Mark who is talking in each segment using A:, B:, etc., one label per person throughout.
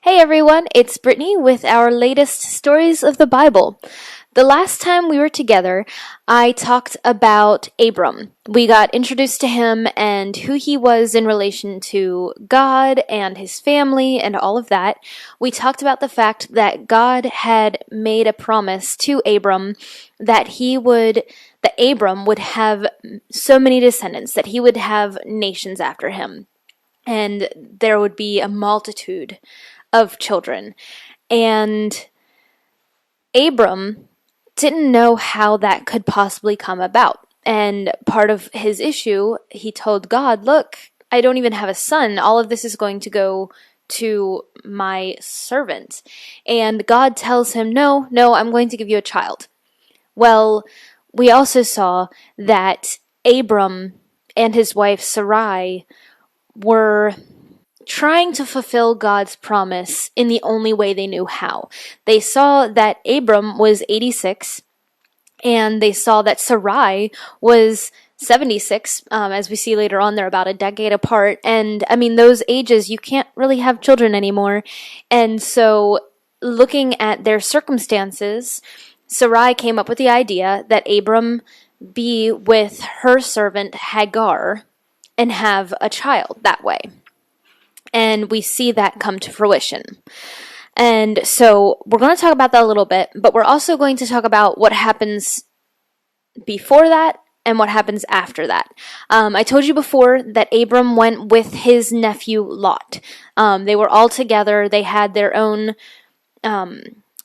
A: Hey everyone, it's Brittany with our latest Stories of the Bible. The last time we were together, I talked about Abram. We got introduced to him and who he was in relation to God and his family and all of that. We talked about the fact that God had made a promise to Abram that Abram would have so many descendants, that he would have nations after him, and there would be a multitude of children. And Abram didn't know how that could possibly come about. And part of his issue, he told God, look, I don't even have a son. All of this is going to go to my servant. And God tells him, no, I'm going to give you a child. Well, we also saw that Abram and his wife Sarai were trying to fulfill God's promise in the only way they knew how. They saw that Abram was 86, and they saw that Sarai was 76. As we see later on, they're about a decade apart. And I mean, those ages, you can't really have children anymore. And so, looking at their circumstances, Sarai came up with the idea that Abram be with her servant Hagar and have a child that way. And we see that come to fruition. And so we're going to talk about that a little bit, but we're also going to talk about what happens before that and what happens after that. I told you before that Abram went with his nephew Lot. They were all together. They had their own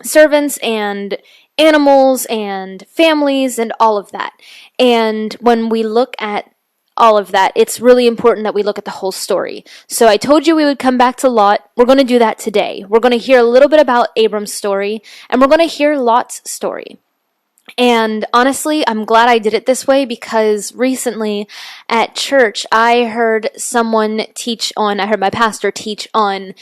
A: servants and animals and families and all of that. And when we look at all of that, it's really important that we look at the whole story. So I told you we would come back to Lot. We're going to do that today. We're going to hear a little bit about Abram's story, and we're going to hear Lot's story. And honestly, I'm glad I did it this way, because recently at church, I heard my pastor teach on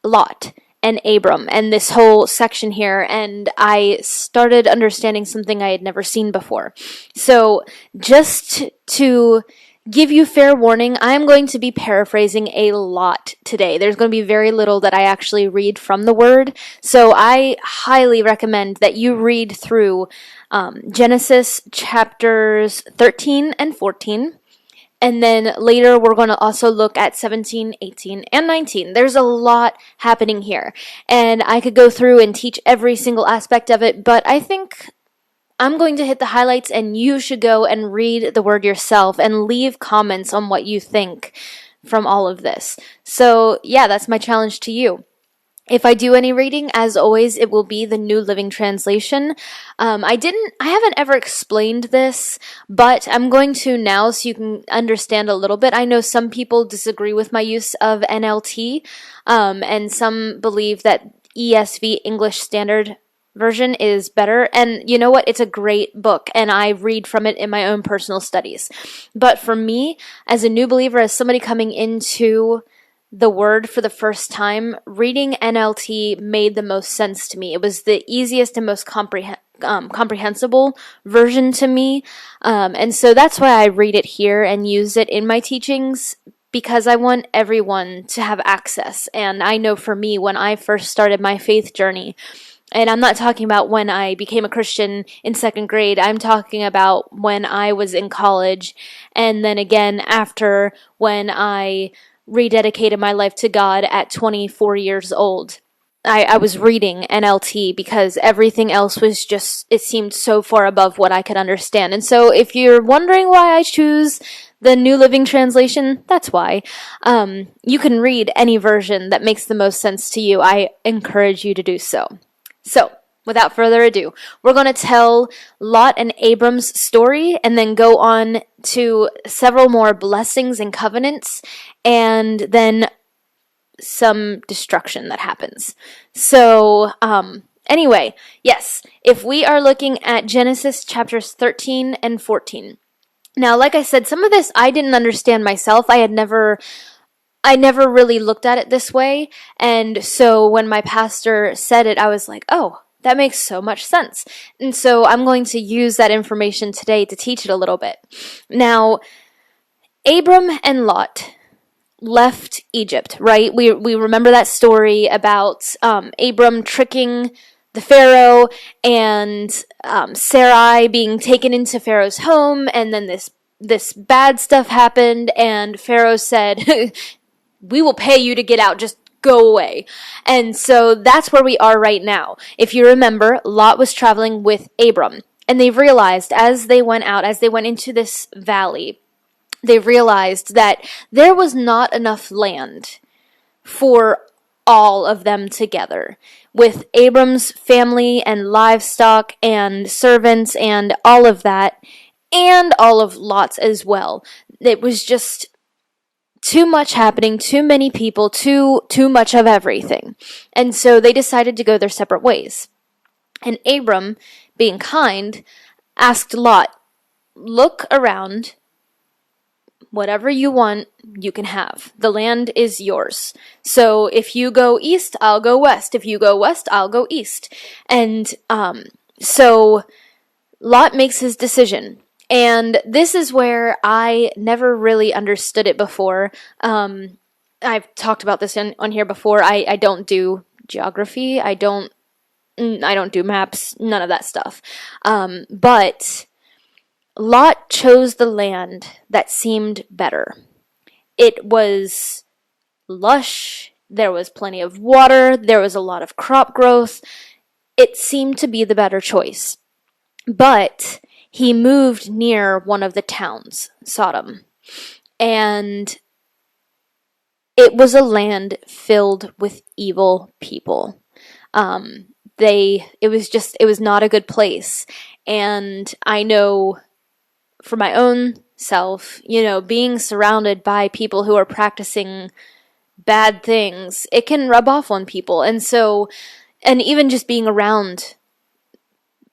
A: Lot and Abram and this whole section here, and I started understanding something I had never seen before. So just to give you fair warning, I'm going to be paraphrasing a lot today. There's going to be very little that I actually read from the Word, so I highly recommend that you read through Genesis chapters 13 and 14. And then later we're going to also look at 17, 18, and 19. There's a lot happening here. And I could go through and teach every single aspect of it, but I think I'm going to hit the highlights, and you should go and read the Word yourself and leave comments on what you think from all of this. So yeah, that's my challenge to you. If I do any reading, as always, it will be the New Living Translation. I haven't ever explained this, but I'm going to now so you can understand a little bit. I know some people disagree with my use of NLT, and some believe that ESV, English Standard Version, is better. And you know what? It's a great book, and I read from it in my own personal studies. But for me, as a new believer, as somebody coming into the Word for the first time, reading NLT made the most sense to me. It was the easiest and most comprehensible version to me. And so that's why I read it here and use it in my teachings, because I want everyone to have access. And I know for me, when I first started my faith journey, and I'm not talking about when I became a Christian in second grade, I'm talking about when I was in college, and then again after, when I rededicated my life to God at 24 years old. I was reading NLT because everything else was just, it seemed so far above what I could understand. And so if you're wondering why I choose the New Living Translation, that's why. You can read any version that makes the most sense to you. I encourage you to do so. So, without further ado, we're going to tell Lot and Abram's story, and then go on to several more blessings and covenants, and then some destruction that happens. So, anyway, yes, if we are looking at Genesis chapters 13 and 14. Now, like I said, some of this I didn't understand myself. I never really looked at it this way, and so when my pastor said it, I was like, oh, that makes so much sense. And so I'm going to use that information today to teach it a little bit. Now, Abram and Lot left Egypt, right? We remember that story about Abram tricking the Pharaoh and Sarai being taken into Pharaoh's home, and then this bad stuff happened, and Pharaoh said, "We will pay you to get out. Just go away." And so that's where we are right now. If you remember, Lot was traveling with Abram, and they realized as they went out, as they went into this valley, they realized that there was not enough land for all of them together. With Abram's family and livestock and servants and all of that, and all of Lot's as well. It was just too much happening, too many people, too much of everything. And so they decided to go their separate ways. And Abram, being kind, asked Lot, "Look around. Whatever you want, you can have. The land is yours. So if you go east, I'll go west. If you go west, I'll go east." And so Lot makes his decision. And this is where I never really understood it before. I've talked about this on here before. I don't do geography. I don't do maps. None of that stuff. But Lot chose the land that seemed better. It was lush. There was plenty of water. There was a lot of crop growth. It seemed to be the better choice. But he moved near one of the towns, Sodom, and it was a land filled with evil people. It was not a good place. And I know for my own self, being surrounded by people who are practicing bad things, it can rub off on people. And so, and even just being around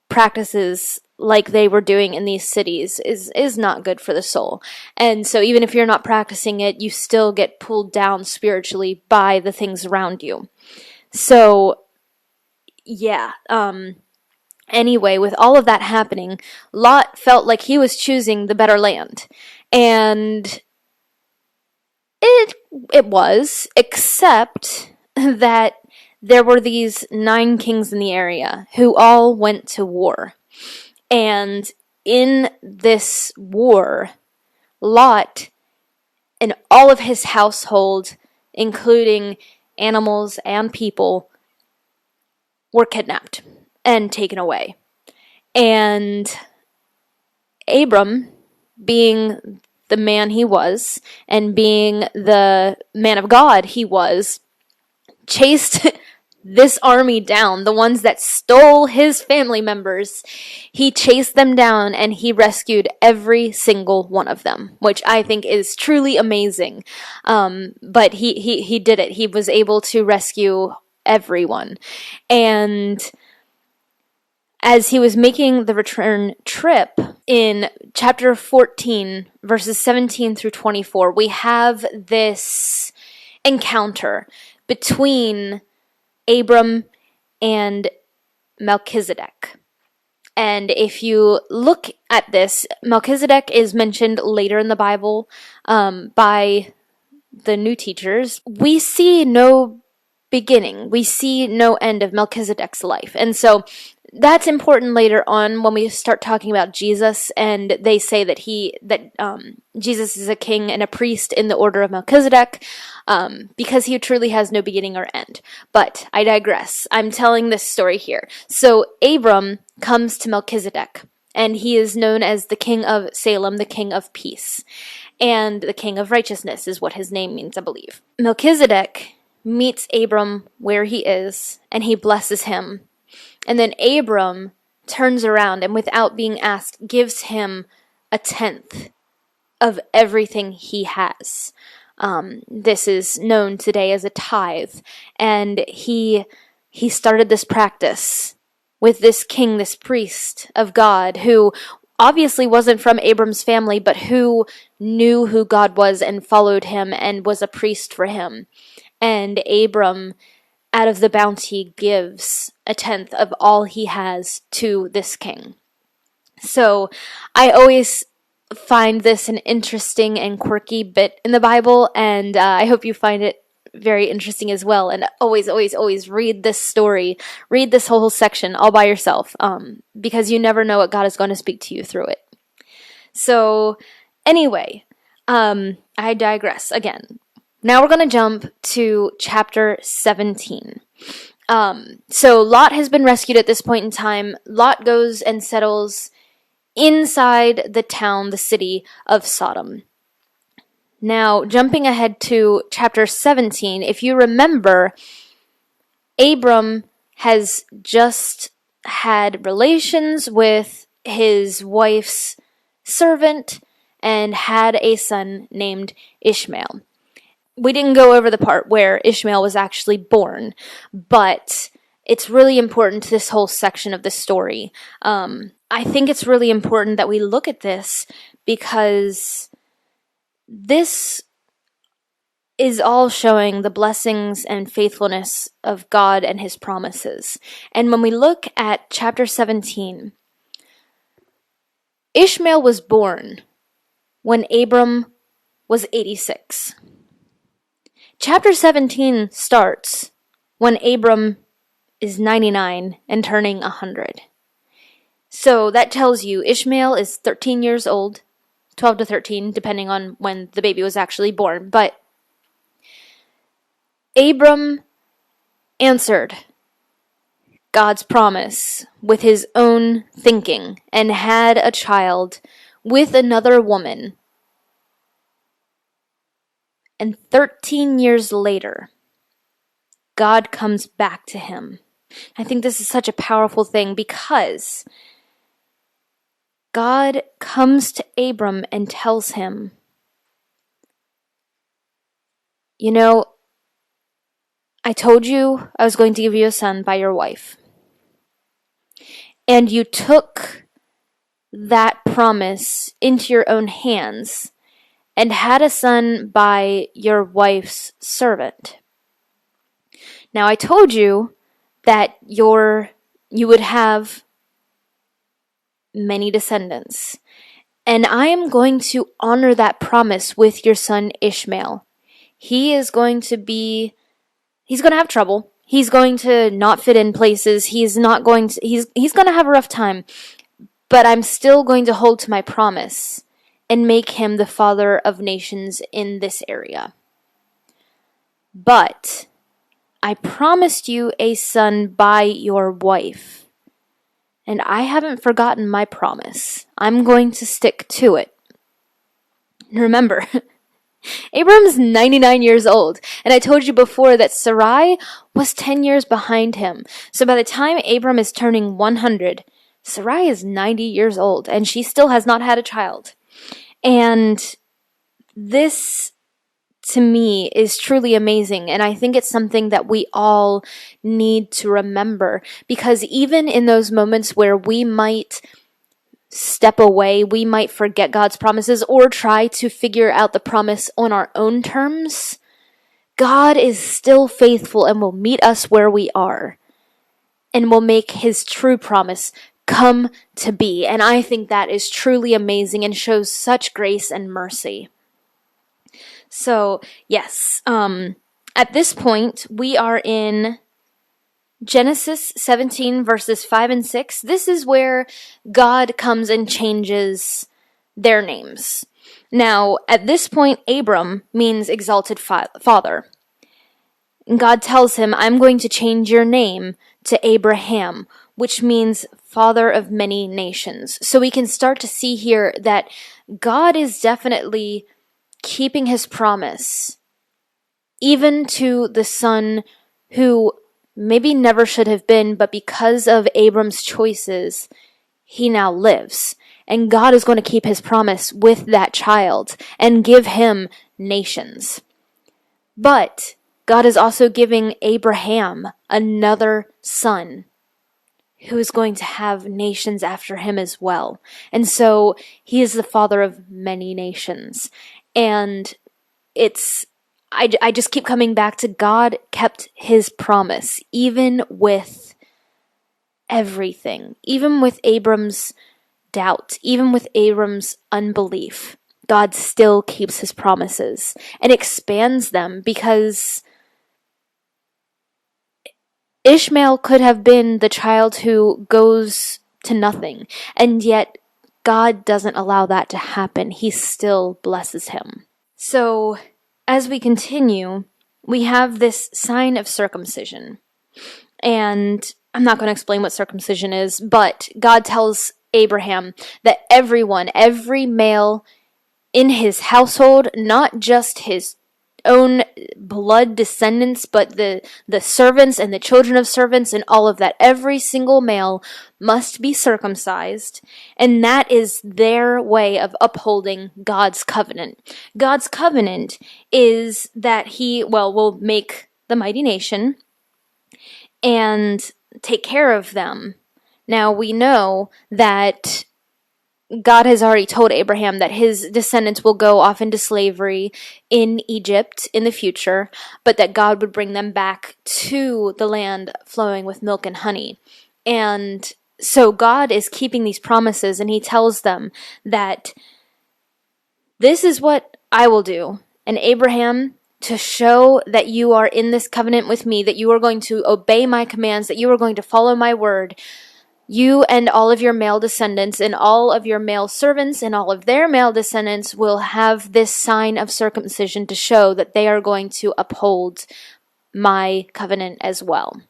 A: practices like they were doing in these cities is not good for the soul. And so even if you're not practicing it, you still get pulled down spiritually by the things around you. So yeah, anyway, with all of that happening, Lot felt like he was choosing the better land. And it was, except that there were these 9 kings in the area who all went to war. And in this war, Lot and all of his household, including animals and people, were kidnapped and taken away. And Abram, being the man he was, and being the man of God he was, chased this army down, the ones that stole his family members. He chased them down and he rescued every single one of them, which I think is truly amazing. But he did it. He was able to rescue everyone. And as he was making the return trip, in chapter 14, verses 17 through 24, we have this encounter between Abram and Melchizedek. And if you look at this, Melchizedek is mentioned later in the Bible by the new teachers. We see no beginning. We see no end of Melchizedek's life. And so that's important later on when we start talking about Jesus, and they say that Jesus is a king and a priest in the order of Melchizedek, because he truly has no beginning or end. But I digress. I'm telling this story here. So Abram comes to Melchizedek, and he is known as the king of Salem, the king of peace, and the king of righteousness is what his name means, I believe. Melchizedek meets Abram where he is, and he blesses him. And then Abram turns around and, without being asked, gives him 1/10 of everything he has. This is known today as a tithe. And he started this practice with this king, this priest of God, who obviously wasn't from Abram's family, but who knew who God was and followed him and was a priest for him. And Abram, out of the bounty, gives 1/10 of all he has to this king. So I always find this an interesting and quirky bit in the Bible, and I hope you find it very interesting as well. And always, always, always read this story, read this whole section all by yourself, because you never know what God is going to speak to you through it. So, anyway, I digress again. Now we're going to jump to chapter 17. So Lot has been rescued at this point in time. Lot goes and settles inside the town, the city of Sodom. Now, jumping ahead to chapter 17, if you remember, Abram has just had relations with his wife's servant and had a son named Ishmael. We didn't go over the part where Ishmael was actually born, but it's really important to this whole section of the story. I think it's really important that we look at this because this is all showing the blessings and faithfulness of God and his promises. And when we look at chapter 17, Ishmael was born when Abram was 86. Chapter 17 starts when Abram is 99 and turning 100. So that tells you Ishmael is 13 years old, 12 to 13, depending on when the baby was actually born. But Abram answered God's promise with his own thinking and had a child with another woman. And 13 years later, God comes back to him. I think this is such a powerful thing because God comes to Abram and tells him, you know, I told you I was going to give you a son by your wife. And you took that promise into your own hands and had a son by your wife's servant. Now I told you that you would have many descendants, and I am going to honor that promise with your son Ishmael. He's going to have trouble. He's going to not fit in places. He's going to have a rough time. But I'm still going to hold to my promise and make him the father of nations in this area. But I promised you a son by your wife, and I haven't forgotten my promise. I'm going to stick to it. Remember, Abram's 99 years old, and I told you before that Sarai was 10 years behind him. So by the time Abram is turning 100, Sarai is 90 years old, and she still has not had a child. And this, to me, is truly amazing, and I think it's something that we all need to remember, because even in those moments where we might step away, we might forget God's promises or try to figure out the promise on our own terms, God is still faithful and will meet us where we are and will make his true promise come to be. And I think that is truly amazing and shows such grace and mercy. So, yes, at this point, we are in Genesis 17 verses 5 and 6. This is where God comes and changes their names. Now, at this point, Abram means exalted father. And God tells him, I'm going to change your name to Abraham, which means father of many nations. So we can start to see here that God is definitely keeping his promise, even to the son who maybe never should have been, but because of Abram's choices, he now lives. And God is going to keep his promise with that child and give him nations. But God is also giving Abraham another son who is going to have nations after him as well. And so he is the father of many nations. And I just keep coming back to God kept his promise, even with everything, even with Abram's doubt, even with Abram's unbelief, God still keeps his promises and expands them, because Ishmael could have been the child who goes to nothing, and yet God doesn't allow that to happen. He still blesses him. So, as we continue, we have this sign of circumcision. And I'm not going to explain what circumcision is, but God tells Abraham that everyone, every male in his household, not just his own blood descendants, but the servants and the children of servants and all of that, every single male must be circumcised, and that is their way of upholding God's covenant. God's covenant is that he, will make the mighty nation and take care of them. Now we know that God has already told Abraham that his descendants will go off into slavery in Egypt in the future, but that God would bring them back to the land flowing with milk and honey. And so God is keeping these promises, and he tells them that this is what I will do. And Abraham, to show that you are in this covenant with me, that you are going to obey my commands, that you are going to follow my word, you and all of your male descendants and all of your male servants and all of their male descendants will have this sign of circumcision to show that they are going to uphold my covenant as well.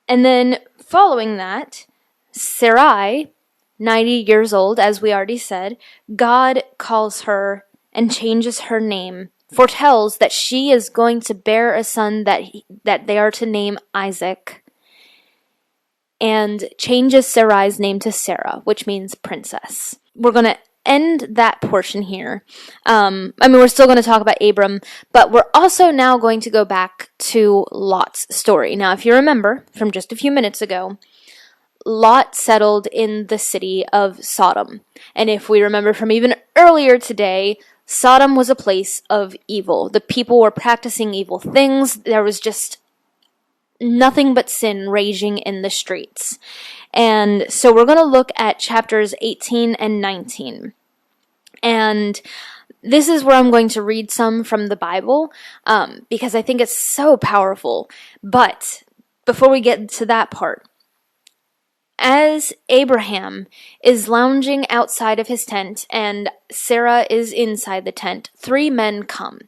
A: And then following that, Sarai, 90 years old, as we already said, God calls her and changes her name, foretells that she is going to bear a son that they are to name Isaac, and changes Sarai's name to Sarah, which means princess. We're going to end that portion here. We're still going to talk about Abram, but we're also now going to go back to Lot's story. Now, if you remember from just a few minutes ago, Lot settled in the city of Sodom. And if we remember from even earlier today, Sodom was a place of evil. The people were practicing evil things. There was just nothing but sin raging in the streets. And so we're going to look at chapters 18 and 19. And this is where I'm going to read some from the Bible, because I think it's so powerful. But before we get to that part, as Abraham is lounging outside of his tent and Sarah is inside the tent, 3 men come.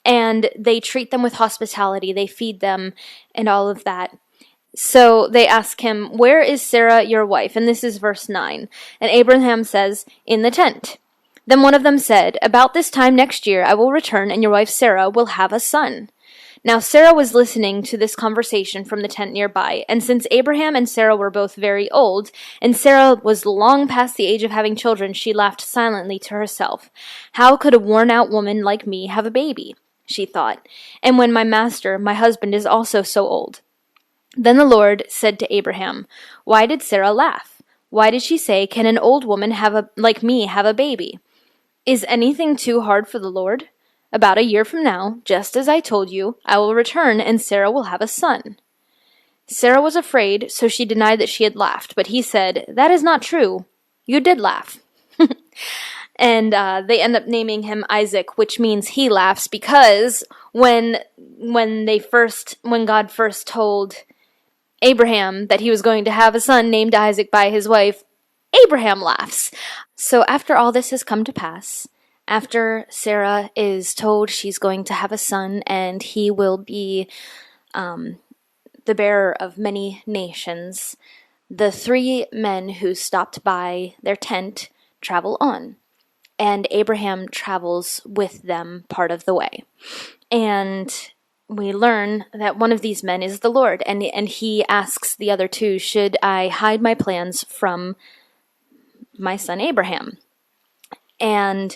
A: And they treat them with hospitality. They feed them and all of that. So they ask him, "Where is Sarah, your wife?" And this is verse 9. And Abraham says, "In the tent." Then one of them said, "About this time next year I will return, and your wife Sarah will have a son." Now Sarah was listening to this conversation from the tent nearby, and since Abraham and Sarah were both very old, and Sarah was long past the age of having children, she laughed silently to herself. "How could a worn-out woman like me have a baby?" she thought, "and when my master, my husband, is also so old." Then the Lord said to Abraham, "Why did Sarah laugh? Why did she say, 'Can an old woman like me have a baby?' Is anything too hard for the Lord? About a year from now, just as I told you, I will return and Sarah will have a son." Sarah was afraid, so she denied that she had laughed, but he said, "That is not true. You did laugh." And they end up naming him Isaac, which means he laughs, because when God first told Abraham that he was going to have a son named Isaac by his wife, Abraham laughs. So after all this has come to pass, after Sarah is told she's going to have a son and he will be the bearer of many nations, the 3 men who stopped by their tent travel on. And Abraham travels with them part of the way. And we learn that one of these men is the Lord, and he asks the other 2, "Should I hide my plans from my son Abraham?" And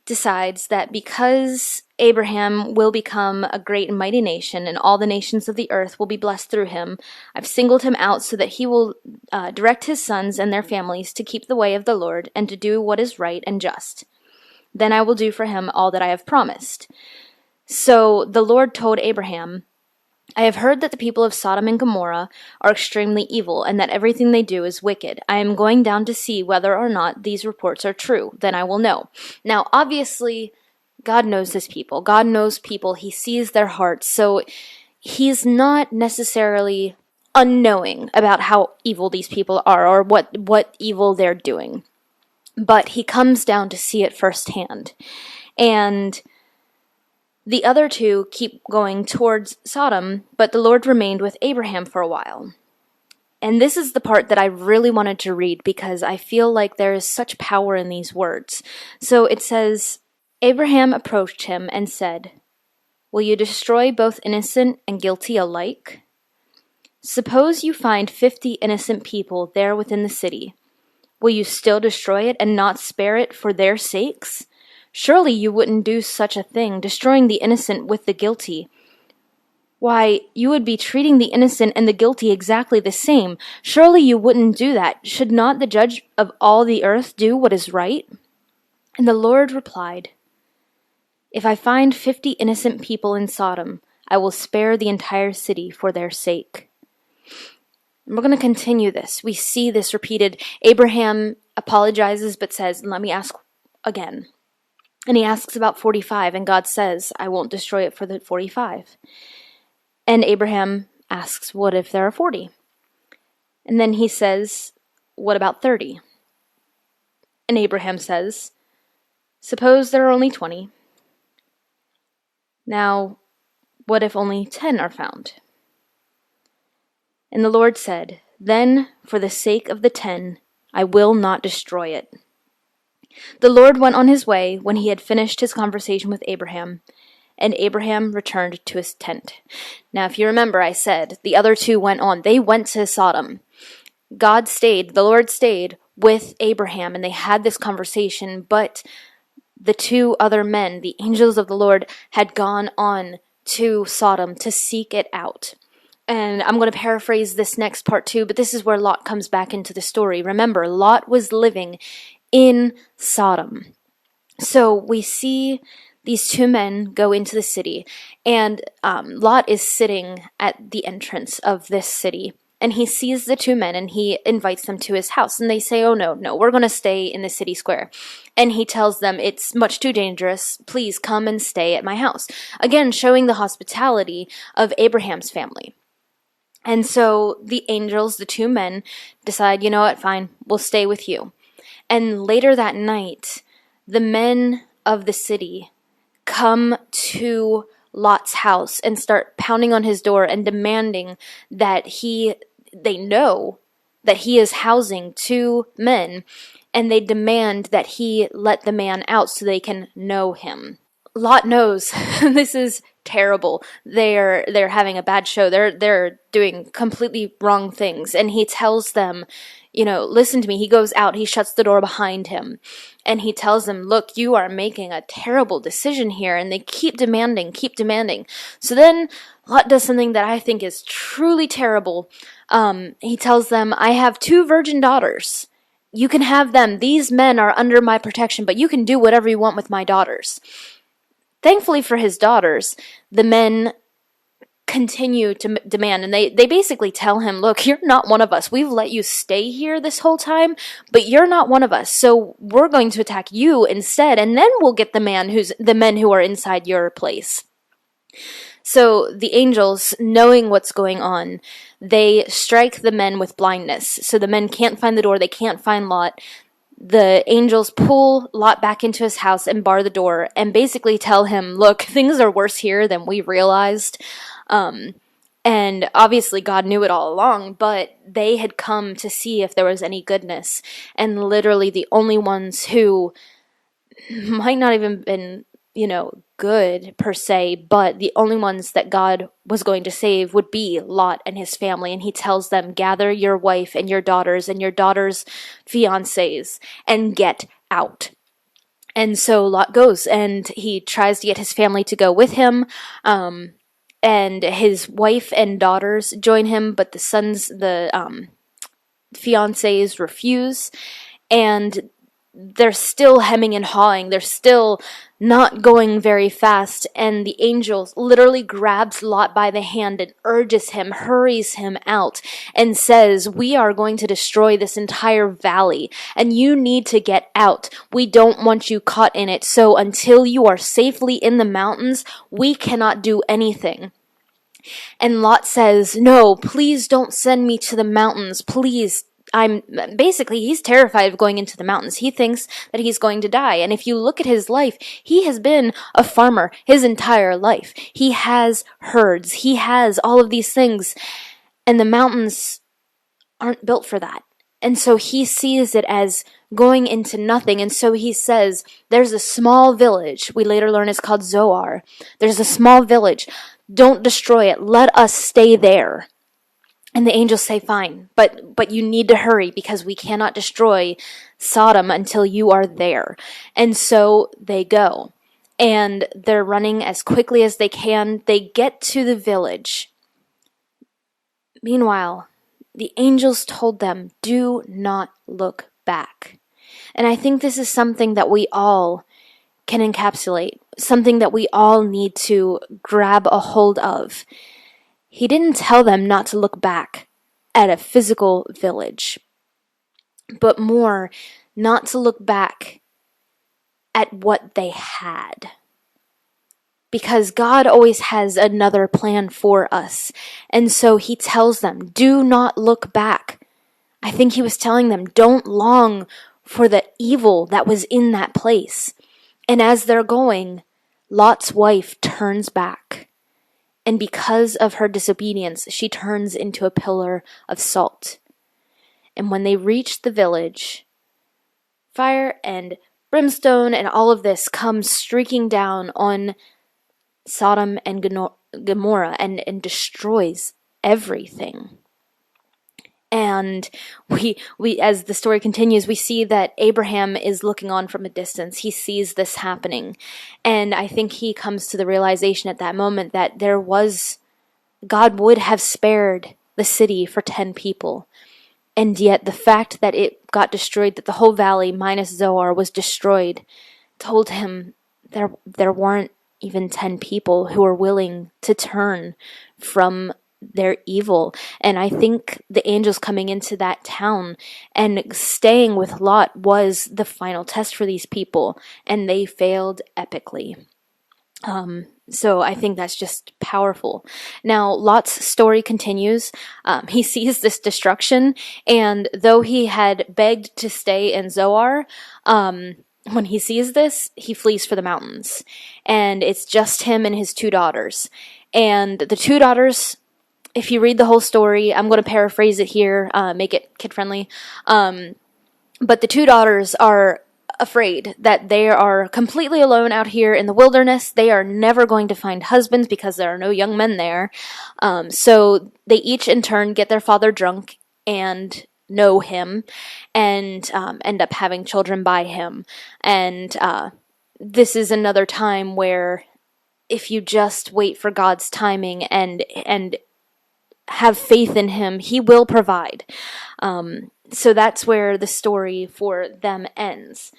A: decides that because Abraham will become a great and mighty nation, and all the nations of the earth will be blessed through him, I've singled him out so that he will direct his sons and their families to keep the way of the Lord and to do what is right and just. Then I will do for him all that I have promised. So the Lord told Abraham, I have heard that the people of Sodom and Gomorrah are extremely evil, and that everything they do is wicked. I am going down to see whether or not these reports are true. Then I will know. Now, obviously, God knows his people. God knows people. He sees their hearts. So he's not necessarily unknowing about how evil these people are or what evil they're doing. But he comes down to see it firsthand. And the other two keep going towards Sodom, but the Lord remained with Abraham for a while. And this is the part that I really wanted to read because I feel like there is such power in these words. So it says, Abraham approached him and said, "Will you destroy both innocent and guilty alike? Suppose you find 50 innocent people there within the city. Will you still destroy it and not spare it for their sakes? Surely you wouldn't do such a thing, destroying the innocent with the guilty. Why, you would be treating the innocent and the guilty exactly the same. Surely you wouldn't do that. Should not the judge of all the earth do what is right?" And the Lord replied, "If I find 50 innocent people in Sodom, I will spare the entire city for their sake." And we're going to continue this. We see this repeated. Abraham apologizes but says, "Let me ask again." And he asks about 45, and God says, "I won't destroy it for the 45. And Abraham asks, "What if there are 40? And then he says, "What about 30? And Abraham says, "Suppose there are only 20. Now, what if only 10 are found?" And the Lord said, "Then, for the sake of the 10, I will not destroy it." The Lord went on his way when he had finished his conversation with Abraham, and Abraham returned to his tent. Now, if you remember, I said the other two went on. They went to Sodom. The Lord stayed with Abraham, and they had this conversation, but the two other men, the angels of the Lord, had gone on to Sodom to seek it out. And I'm going to paraphrase this next part too, but this is where Lot comes back into the story. Remember, Lot was living in Sodom. So we see these two men go into the city, and Lot is sitting at the entrance of this city, and he sees the two men, and he invites them to his house, and they say, "Oh, no, we're going to stay in the city square." And he tells them, "It's much too dangerous. Please come and stay at my house." Again, showing the hospitality of Abraham's family. And so the angels, the two men, decide, "You know what, fine, we'll stay with you." And later that night, the men of the city come to Lot's house and start pounding on his door and demanding that they know that he is housing two men, and they demand that he let the man out so they can know him. Lot knows this is terrible. They're having a bad show. They're doing completely wrong things, and he tells them, "Listen to me." He goes out, he shuts the door behind him, and he tells them, "Look, you are making a terrible decision here." And they keep demanding. So then Lot does something that I think is truly terrible. He tells them, "I have 2 virgin daughters. You can have them. These men are under my protection, but you can do whatever you want with my daughters." Thankfully for his daughters, the men continue to demand, and they basically tell him, "Look, you're not one of us. We've let you stay here this whole time, but you're not one of us. So we're going to attack you instead, and then we'll get the men who are inside your place." So the angels, knowing what's going on, they strike the men with blindness. So the men can't find the door, they can't find Lot. The angels pull Lot back into his house and bar the door and basically tell him, "Look, things are worse here than we realized." And obviously God knew it all along, but they had come to see if there was any goodness. And literally the only ones who might not even been, good per se, but the only ones that God was going to save would be Lot and his family. And he tells them, "Gather your wife and your daughters' fiancés and get out." And so Lot goes, and he tries to get his family to go with him. And his wife and daughters join him, but the fiancés refuse. And they're still hemming and hawing. They're still not going very fast. And the angel literally grabs Lot by the hand and urges him, hurries him out, and says, we are going to destroy this entire valley, and you need to get out. We don't want you caught in it. So until you are safely in the mountains, we cannot do anything. And Lot says, no, please don't send me to the mountains. Please. He's terrified of going into the mountains. He thinks that he's going to die. And if you look at his life, he has been a farmer his entire life. He has herds. He has all of these things. And the mountains aren't built for that. And so he sees it as going into nothing. And so he says, there's a small village. We later learn it's called Zoar. There's a small village. Don't destroy it. Let us stay there. And the angels say, fine, but you need to hurry because we cannot destroy Sodom until you are there. And so they go. And they're running as quickly as they can. They get to the village. Meanwhile, the angels told them, do not look back. And I think this is something that we all can encapsulate, something that we all need to grab a hold of. He didn't tell them not to look back at a physical village, but more not to look back at what they had. Because God always has another plan for us. And so he tells them, do not look back. I think he was telling them, don't long for the evil that was in that place. And as they're going, Lot's wife turns back. And because of her disobedience, she turns into a pillar of salt. And when they reach the village, fire and brimstone and all of this comes streaking down on Sodom and Gomorrah and destroys everything. And we as the story continues, we see that Abraham is looking on from a distance. He sees this happening. And I think he comes to the realization at that moment that God would have spared the city for 10 people. And yet the fact that it got destroyed, that the whole valley minus Zoar was destroyed, told him there weren't even 10 people who were willing to turn from their evil. And I think the angels coming into that town and staying with Lot was the final test for these people, and they failed epically. So I think that's just powerful. Now, Lot's story continues. He sees this destruction, and though he had begged to stay in Zoar, when he sees this, he flees for the mountains. And it's just him and his 2 daughters. And the 2 daughters, if you read the whole story, I'm going to paraphrase it here, make it kid-friendly. But the 2 daughters are afraid that they are completely alone out here in the wilderness. They are never going to find husbands because there are no young men there. So they each in turn get their father drunk and know him and end up having children by him. And this is another time where if you just wait for God's timing and have faith in him, he will provide. So that's where the story for them ends.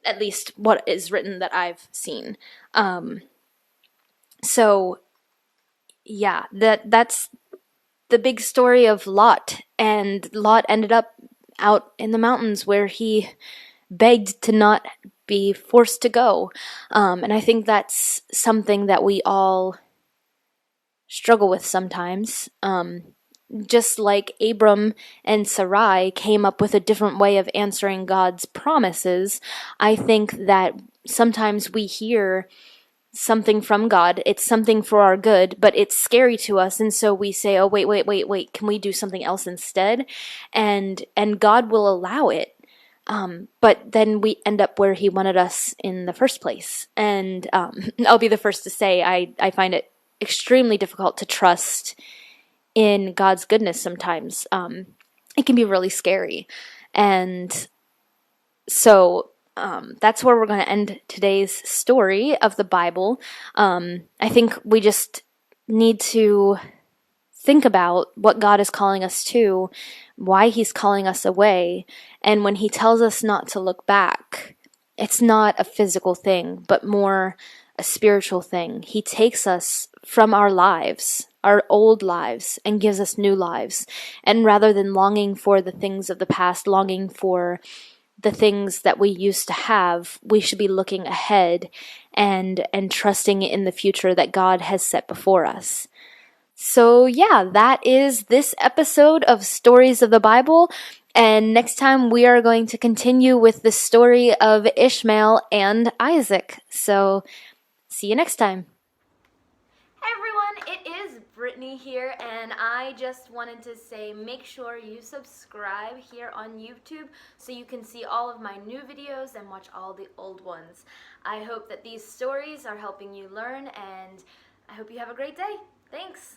A: At least what is written that I've seen. So yeah, that's the big story of Lot. And Lot ended up out in the mountains where he begged to not be forced to go. And I think that's something that we all struggle with sometimes. Just like Abram and Sarai came up with a different way of answering God's promises, I think that sometimes we hear something from God, it's something for our good, but it's scary to us, and so we say, oh, wait, can we do something else instead? And God will allow it. But then we end up where he wanted us in the first place. And I'll be the first to say I find it extremely difficult to trust in God's goodness sometimes. It can be really scary. And so that's where we're going to end today's story of the Bible. I think we just need to think about what God is calling us to, why He's calling us away, and when He tells us not to look back, it's not a physical thing, but more a spiritual thing. He takes us from our lives, our old lives, and gives us new lives. And rather than longing for the things of the past, longing for the things that we used to have, we should be looking ahead and trusting in the future that God has set before us. So yeah, that is this episode of Stories of the Bible. And next time we are going to continue with the story of Ishmael and Isaac. So see you next time. Hey everyone, it is Brittany here, and I just wanted to say make sure you subscribe here on YouTube so you can see all of my new videos and watch all the old ones. I hope that these stories are helping you learn, and I hope you have a great day. Thanks!